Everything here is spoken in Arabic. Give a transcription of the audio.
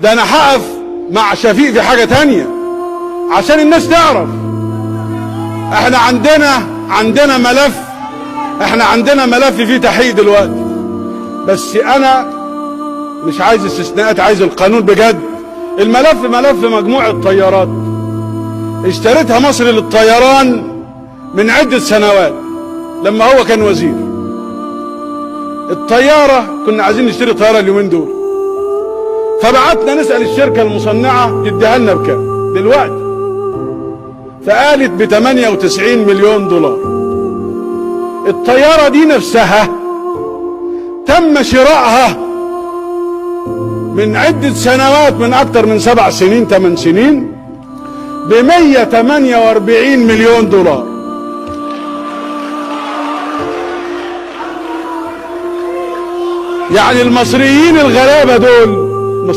ده انا هقف مع شفيق في حاجة تانية عشان الناس تعرف. احنا عندنا ملف فيه تحقيق دلوقتي، بس انا مش عايز استثناءات، عايز القانون بجد. الملف ملف مجموعة طيارات اشترتها مصر للطيران من عدة سنوات لما هو كان وزير. الطيارة كنا عايزين نشتري طيارة اليومين دول، فبعتنا نسأل الشركة المصنعة تديها لنا بكام دلوقتي، فقالت ب 98 مليون دولار. الطيارة دي نفسها تم شرائها من عدة سنوات، من أكتر من 7 سنين 8 سنين، ب 148 مليون دولار. يعني المصريين الغلابة دول